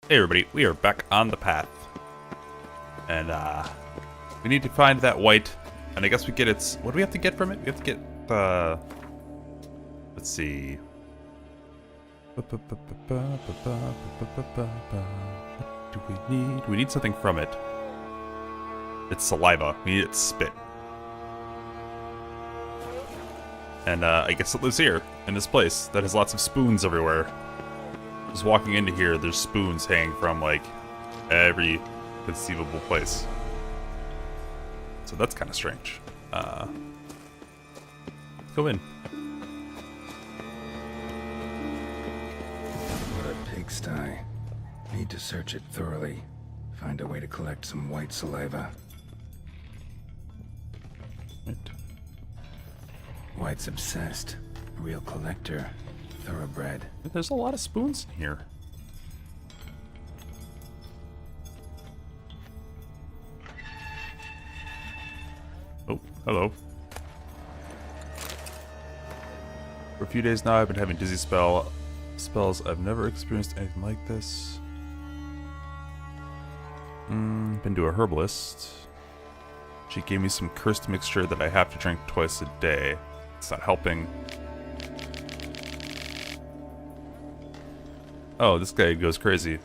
Hey everybody, we are back on the path. And we need to find that white, and I guess we get its, what do we have to get from it? We have to get the, let's see. What do we need? We need something from it. It's saliva. We need its spit. And I guess it lives here, in this place, that has lots of spoons everywhere. Just walking into here, there's spoons hanging from, like, every conceivable place. So that's kind of strange. Let's go in. What a pigsty. Need to search it thoroughly. Find a way to collect some white saliva. Right. White's obsessed. Real collector. Thoroughbred. There's a lot of spoons in here. Oh, hello. For a few days now, I've been having dizzy spells. I've never experienced anything like this. Been to a herbalist. She gave me some cursed mixture that I have to drink twice a day. It's not helping. Oh, this guy goes crazy.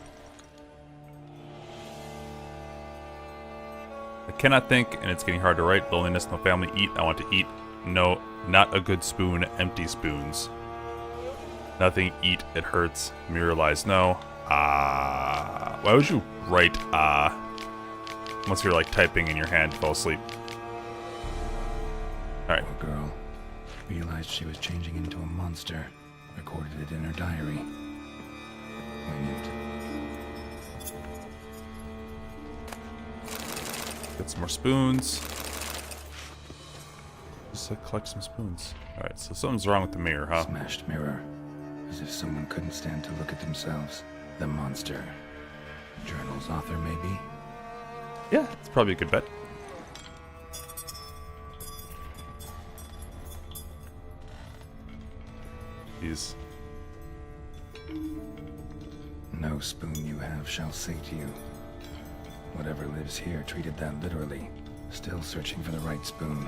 I cannot think, and it's getting hard to write. Loneliness, no family, eat. I want to eat. No, not a good spoon. Empty spoons. Nothing, eat. It hurts. Mirror lies, no. Why would you write unless you're like typing in your hand, fall asleep? Alright. Poor girl. Realized she was changing into a monster. Recorded it in her diary. Get some more spoons. Just collect some spoons. Alright, so something's wrong with the mirror, huh? Smashed mirror. As if someone couldn't stand to look at themselves. The monster. Journal's author, maybe? Yeah, it's probably a good bet. Jeez. No spoon you have shall say to you. Whatever lives here treated that literally. Still searching for the right spoon.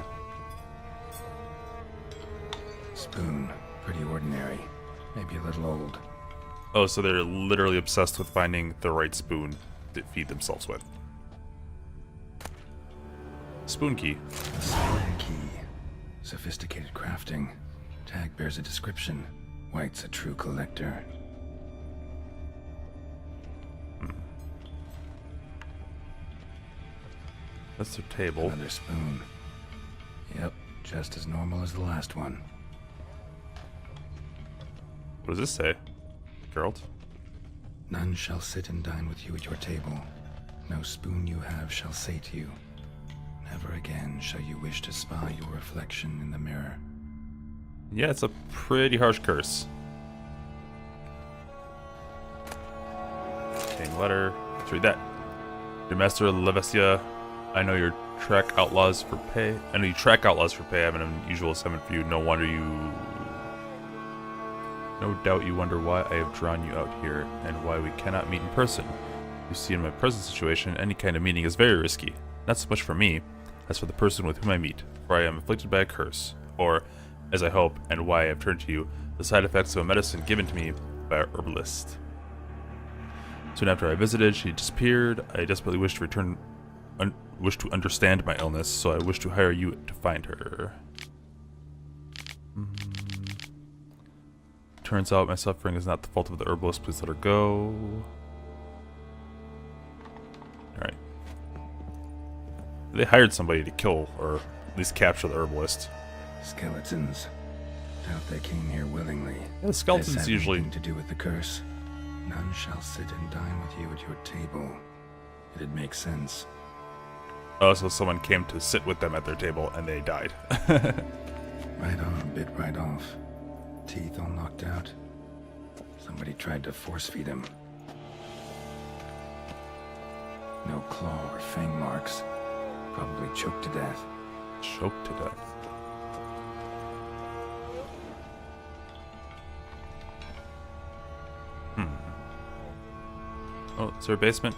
Spoon. Pretty ordinary. Maybe a little old. Oh, so they're literally obsessed with finding the right spoon to feed themselves with. Spoon key. Spoon key. Sophisticated crafting. Tag bears a description. White's a true collector. That's their table. Another spoon. Yep, just as normal as the last one. What does this say? Geralt? None shall sit and dine with you at your table. No spoon you have shall say to you. Never again shall you wish to spy your reflection in the mirror. Yeah, it's a pretty harsh curse. Chain letter. Let's read that. Dear Master Levesia, I know you track outlaws for pay. I have an unusual assignment for you. No doubt you wonder why I have drawn you out here, and why we cannot meet in person. You see, in my present situation, any kind of meeting is very risky. Not so much for me, as for the person with whom I meet, for I am afflicted by a curse, or, as I hope, and why I have turned to you, the side effects of a medicine given to me by a herbalist. Soon after I visited, she disappeared. I desperately wish to understand my illness, so I wish to hire you to find her. Turns out my suffering is not the fault of the herbalist. Please let her go. Alright. They hired somebody to kill, or at least capture the herbalist. Skeletons. Doubt they came here willingly. Yeah, the skeletons This had usually... nothing to do with the curse. None shall sit and dine with you at your table. It'd make sense. Oh, so someone came to sit with them at their table, and they died. Right on, bit right off. Teeth all knocked out. Somebody tried to force feed him. No claw or fang marks. Probably choked to death. Choked to death. Oh, is there a basement?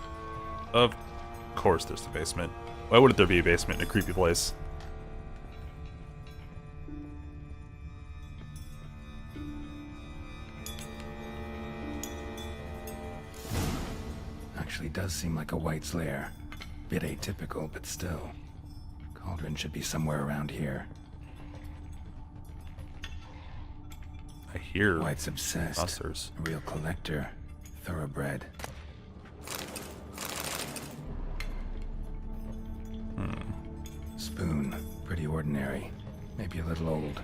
Of course there's a basement. Why wouldn't there be a basement in a creepy place? Actually does seem like a White's lair. Bit atypical, but still. Cauldron should be somewhere around here. I hear White's obsessed. monsters. A real collector. Thoroughbred. Spoon. Pretty ordinary. Maybe a little old.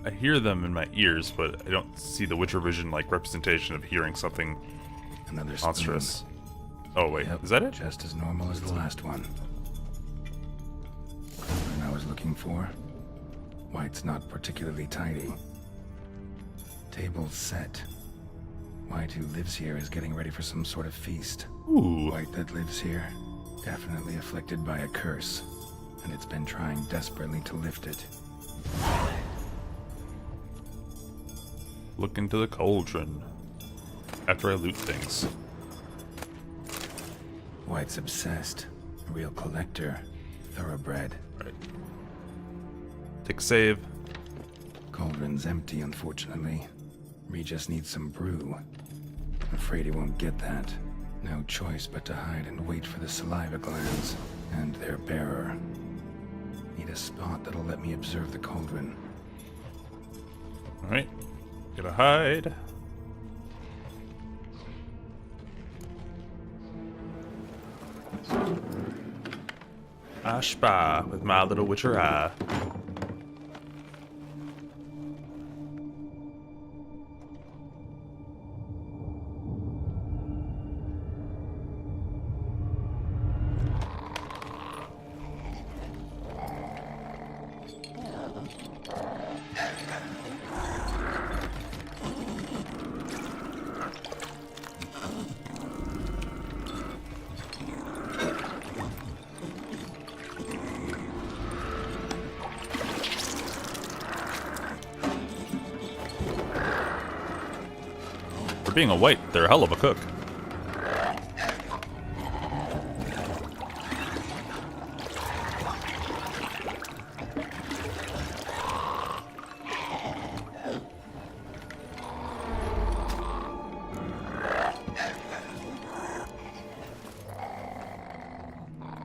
I hear them in my ears, but I don't see the Witcher vision like representation of hearing something Another spoon. monstrous. Oh wait, Yep, is that it? just as normal as the last one. Cauldron I was looking for. White's not particularly tidy. Table's set. White who lives here is getting ready for some sort of feast. Ooh. White that lives here, definitely afflicted by a curse, and it's been trying desperately to lift it. Look into the cauldron. After I loot things. White's obsessed. A real collector. Thoroughbred. Right. Take a save. Cauldron's empty, unfortunately. Regis needs some brew. Afraid he won't get that. No choice but to hide and wait for the saliva glands and their bearer. Need a spot that'll let me observe the cauldron. Alright. Gotta hide. I spy with my little witcher eye. For being a white, they're a hell of a cook.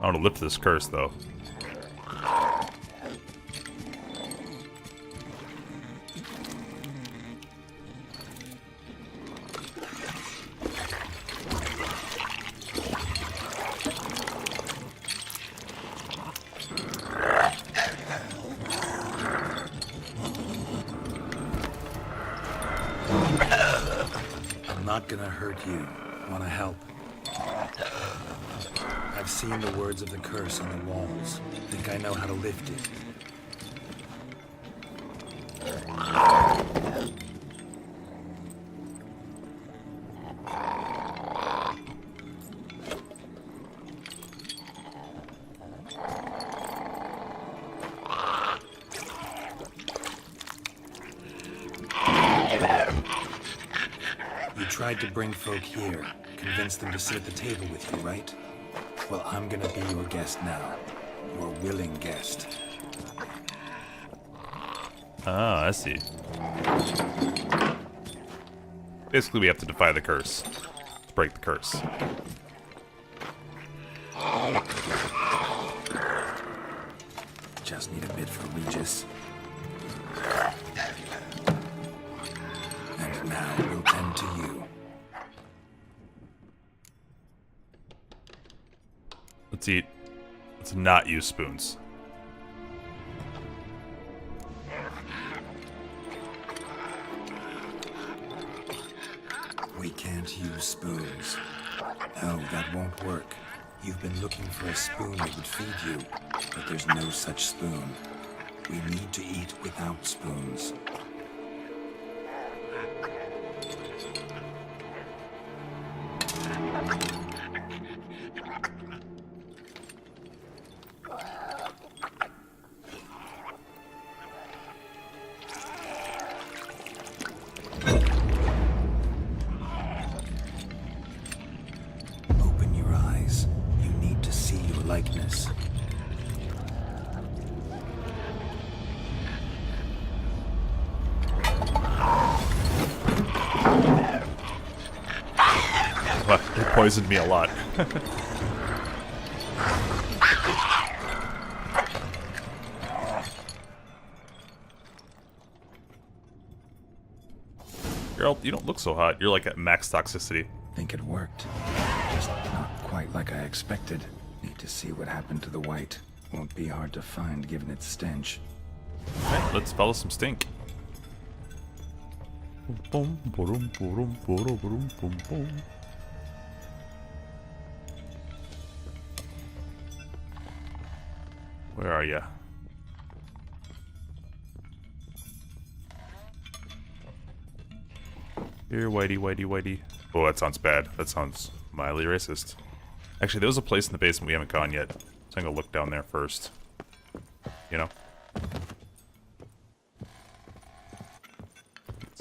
I want to lift this curse, though. I'm not gonna hurt you. Wanna help? I've seen the words of the curse on the walls. Think I know how to lift it. You tried to bring folk here, convince them to sit at the table with you, right? Well, I'm gonna be your guest now. Your willing guest. Ah, I see. Basically, we have to defy the curse. To break the curse. Just need a bit for Regis. And now we'll tend to you. Let's eat. Let's not use spoons. We can't use spoons. No, that won't work. You've been looking for a spoon that would feed you, but there's no such spoon. We need to eat without spoons. poisoned me a lot. Girl, you don't look so hot. You're like at max toxicity. Think it worked. Just not quite like I expected. Need to see what happened to the white. Won't be hard to find given its stench. Okay, let's follow some stink. Where are ya? Here, whitey, whitey, whitey. Oh, that sounds bad. That sounds mildly racist. Actually, there was a place in the basement we haven't gone yet. So I'm gonna look down there first. You know?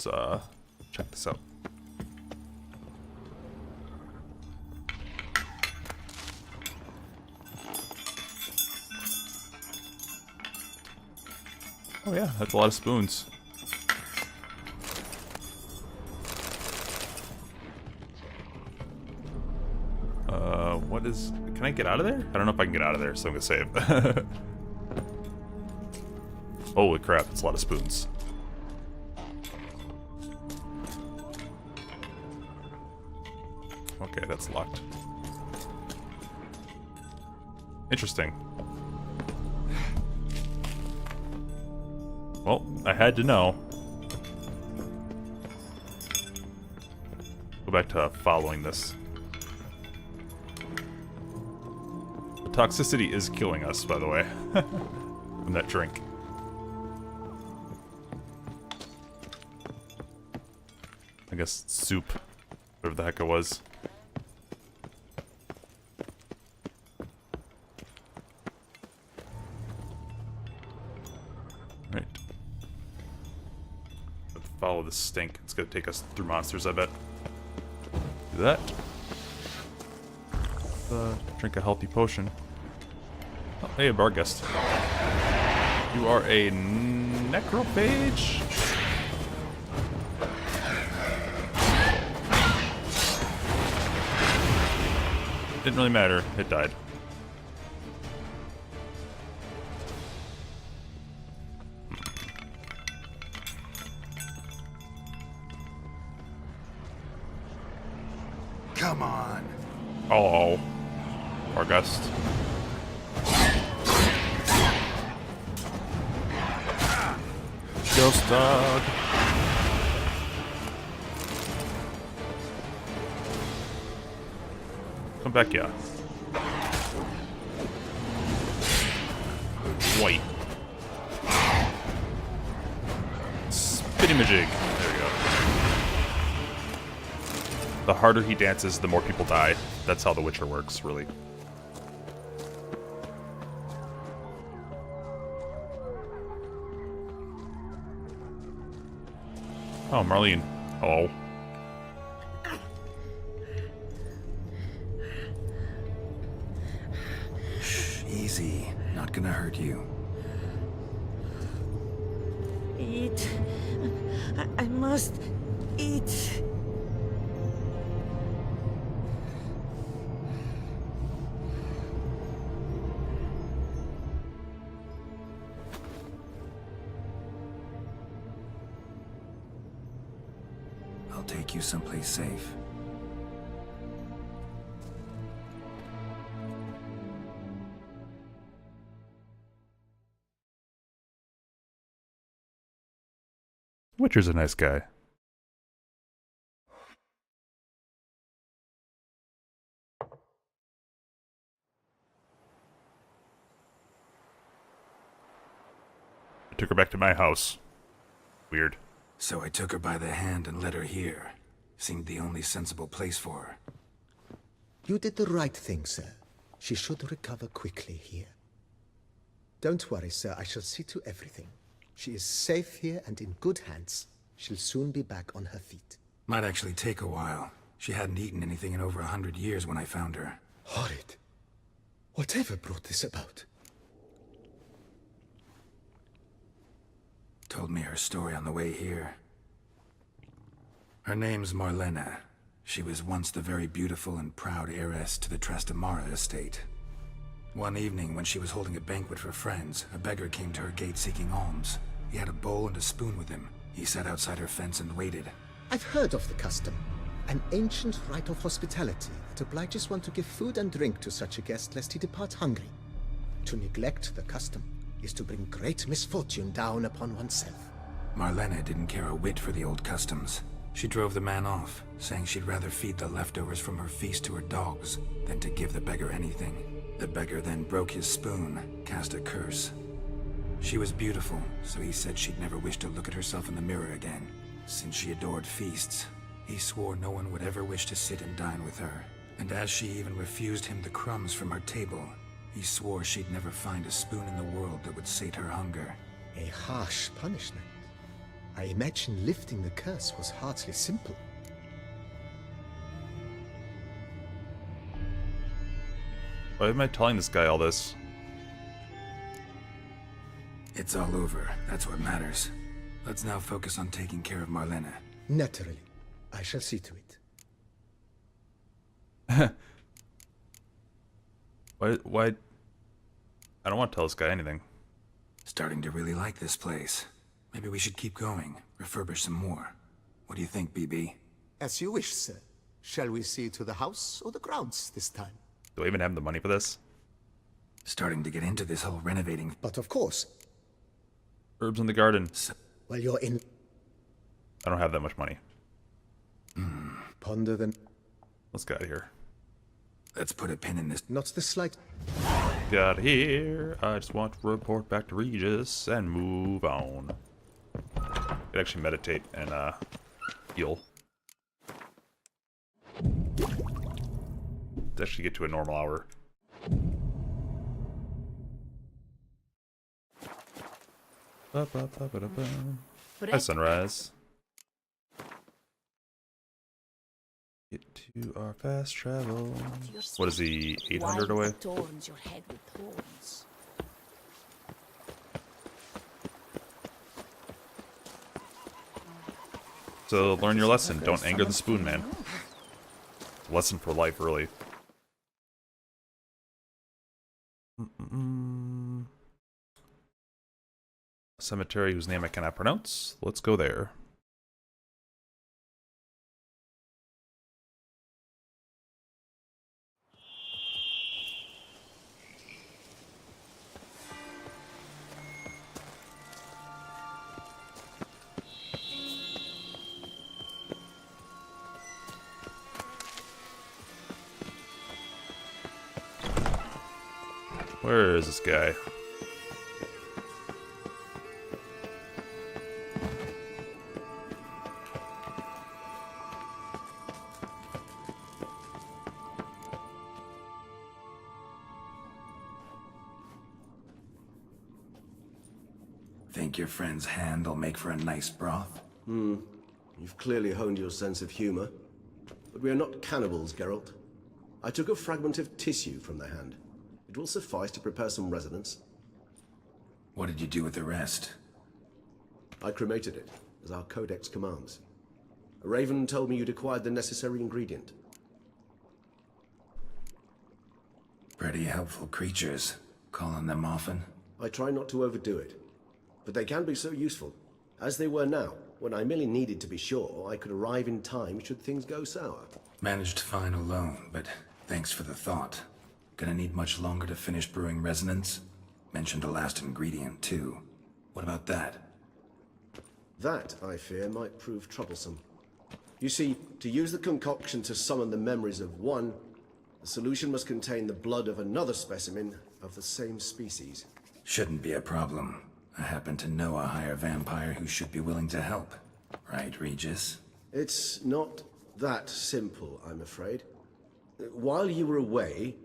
Let's, check this out. Oh yeah, that's a lot of spoons. What is... Can I get out of there? I don't know if I can get out of there, so I'm gonna save. Holy crap, it's a lot of spoons. Okay, that's locked. Interesting. Well, I had to know. Go back to following this. The toxicity is killing us, by the way. From that drink. I guess soup. Whatever the heck it was. Right. Let's follow the stink. It's gonna take us through monsters, I bet. Do that. Drink a healthy potion. Oh, hey, a bar guest. You are a necrophage? Didn't really matter. It died. Come on. Oh. Bargust. Ghost dog. Come back here. White. Spitty-majig. There we go. The harder he dances, the more people die. That's how The Witcher works, really. Oh, Marlene. Oh. Shh, easy. Not gonna hurt you. Eat. I must eat. I'll take you someplace safe. Witcher's a nice guy. I took her back to my house. Weird. So I took her by the hand and led her here. Seemed the only sensible place for her. You did the right thing, sir. She should recover quickly here. Don't worry, sir. I shall see to everything. She is safe here and in good hands. She'll soon be back on her feet. Might actually take a while. She hadn't eaten anything in over 100 years when I found her. Horrid. Whatever brought this about? Told me her story on the way here. Her name's Marlena. She was once the very beautiful and proud heiress to the Trastamara estate. One evening, when she was holding a banquet for friends, a beggar came to her gate seeking alms. He had a bowl and a spoon with him. He sat outside her fence and waited. I've heard of the custom. An ancient rite of hospitality that obliges one to give food and drink to such a guest lest he depart hungry. To neglect the custom is to bring great misfortune down upon oneself. Marlena didn't care a whit for the old customs. She drove the man off, saying she'd rather feed the leftovers from her feast to her dogs than to give the beggar anything. The beggar then broke his spoon, cast a curse. She was beautiful, so he said she'd never wish to look at herself in the mirror again. Since she adored feasts, he swore no one would ever wish to sit and dine with her. And as she even refused him the crumbs from her table, he swore she'd never find a spoon in the world that would sate her hunger. A harsh punishment. I imagine lifting the curse was hardly simple. Why am I telling this guy all this? It's all over. That's what matters. Let's now focus on taking care of Marlena. Naturally. I shall see to it. Why? I don't want to tell this guy anything. Starting to really like this place. Maybe we should keep going, refurbish some more. What do you think, BB? As you wish, sir. Shall we see to the house or the grounds this time? Do I even have the money for this? Starting to get into this whole renovating. But of course. Herbs in the garden. Well, you're in. I don't have that much money. Ponder them. Let's get out of here. Let's put a pin in this. Not the slight. Get out of here. I just want to report back to Regis and move on. Could actually meditate and heal. Let's actually get to a normal hour. Hi, sunrise. Get to our fast travel. What is he, 800 away? Adorns your head with thorns. So learn your lesson. Don't anger the spoon man. Lesson for life, really. Cemetery whose name I cannot pronounce. Let's go there. Where is this guy? Think your friend's hand will make for a nice broth? You've clearly honed your sense of humor. But we are not cannibals, Geralt. I took a fragment of tissue from the hand. It will suffice to prepare some resonance. What did you do with the rest? I cremated it, as our codex commands. A raven told me you'd acquired the necessary ingredient. Pretty helpful creatures. Call on them often? I try not to overdo it. But they can be so useful, as they were now, when I merely needed to be sure I could arrive in time should things go sour. Managed fine alone, but thanks for the thought. Gonna need much longer to finish brewing resonance? Mentioned the last ingredient, too. What about that? That, I fear, might prove troublesome. You see, to use the concoction to summon the memories of one, the solution must contain the blood of another specimen of the same species. Shouldn't be a problem. I happen to know a higher vampire who should be willing to help. Right, Regis? It's not that simple, I'm afraid. While you were away,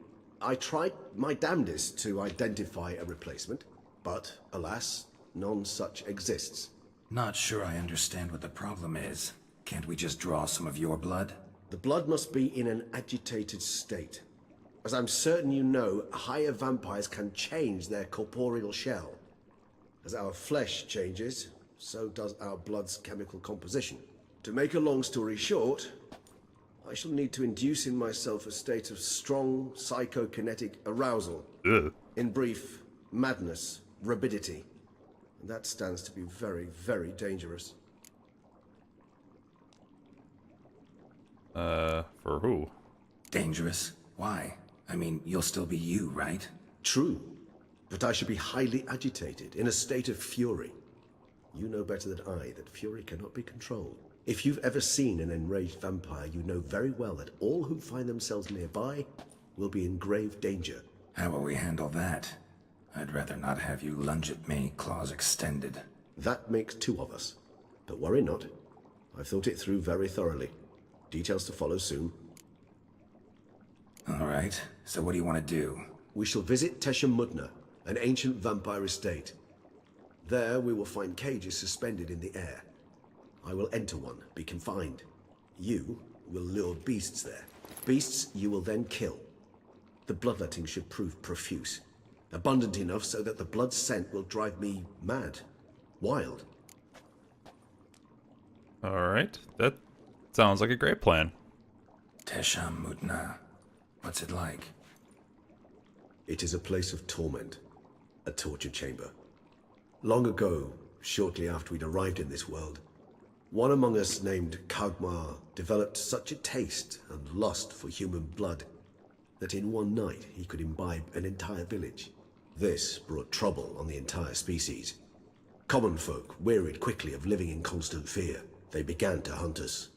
I tried my damnedest to identify a replacement, but alas, none such exists. Not sure I understand what the problem is. Can't we just draw some of your blood? The blood must be in an agitated state. As I'm certain you know, higher vampires can change their corporeal shell. As our flesh changes, so does our blood's chemical composition. To make a long story short, I shall need to induce in myself a state of strong psychokinetic arousal. Ugh. In brief, madness, rabidity. And that stands to be very, very dangerous. For who? Dangerous? Why? I mean, you'll still be you, right? True, but I should be highly agitated, in a state of fury. You know better than I that fury cannot be controlled. If you've ever seen an enraged vampire, you know very well that all who find themselves nearby will be in grave danger. How will we handle that? I'd rather not have you lunge at me, claws extended. That makes two of us. But worry not. I've thought it through very thoroughly. Details to follow soon. All right, so what do you want to do? We shall visit Teşemmüdnä, an ancient vampire estate. There we will find cages suspended in the air. I will enter one, be confined. You will lure beasts there. Beasts you will then kill. The bloodletting should prove profuse. Abundant enough so that the blood scent will drive me mad. Wild. Alright, that sounds like a great plan. Teşemmüdnä. What's it like? It is a place of torment. A torture chamber. Long ago, shortly after we'd arrived in this world, one among us named Kazvon developed such a taste and lust for human blood that in one night he could imbibe an entire village. This brought trouble on the entire species. Common folk wearied quickly of living in constant fear. They began to hunt us,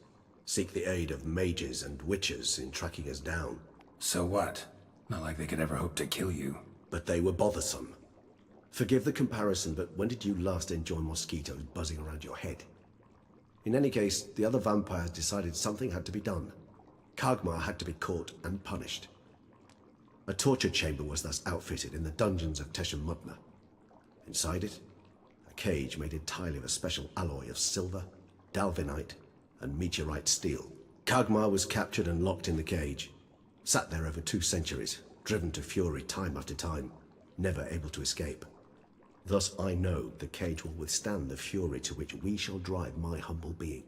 seek the aid of mages and witches in tracking us down. So what? Not like they could ever hope to kill you. But they were bothersome. Forgive the comparison, but when did you last enjoy mosquitoes buzzing around your head? In any case, the other vampires decided something had to be done. Kazvon had to be caught and punished. A torture chamber was thus outfitted in the dungeons of Teşemmüdnä. Inside it, a cage made entirely of a special alloy of silver, dalvinite, and meteorite steel. Kazvon was captured and locked in the cage. Sat there over 2 centuries, driven to fury time after time, never able to escape. Thus I know the cage will withstand the fury to which we shall drive my humble being.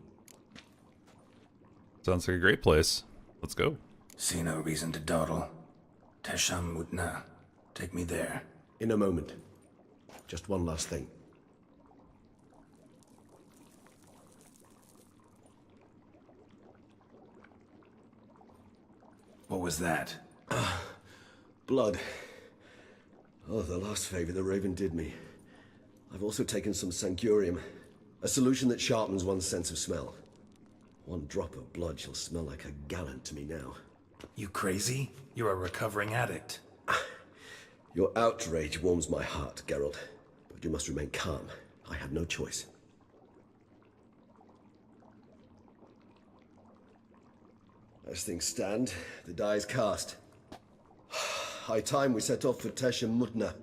Sounds like a great place. Let's go. See no reason to dawdle. Teşemmüdnä. Take me there. In a moment. Just one last thing. What was that? Blood. Oh, the last favor the Raven did me. I've also taken some sancurium, a solution that sharpens one's sense of smell. One drop of blood shall smell like a gallon to me now. You crazy? You're a recovering addict. Your outrage warms my heart, Geralt. But you must remain calm. I have no choice. As things stand, the die is cast. High time we set off for Teşemmüdnä.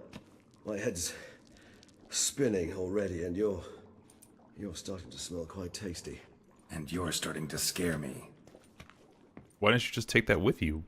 My head's spinning already, and you're starting to smell quite tasty. And you're starting to scare me. Why didn't you just take that with you?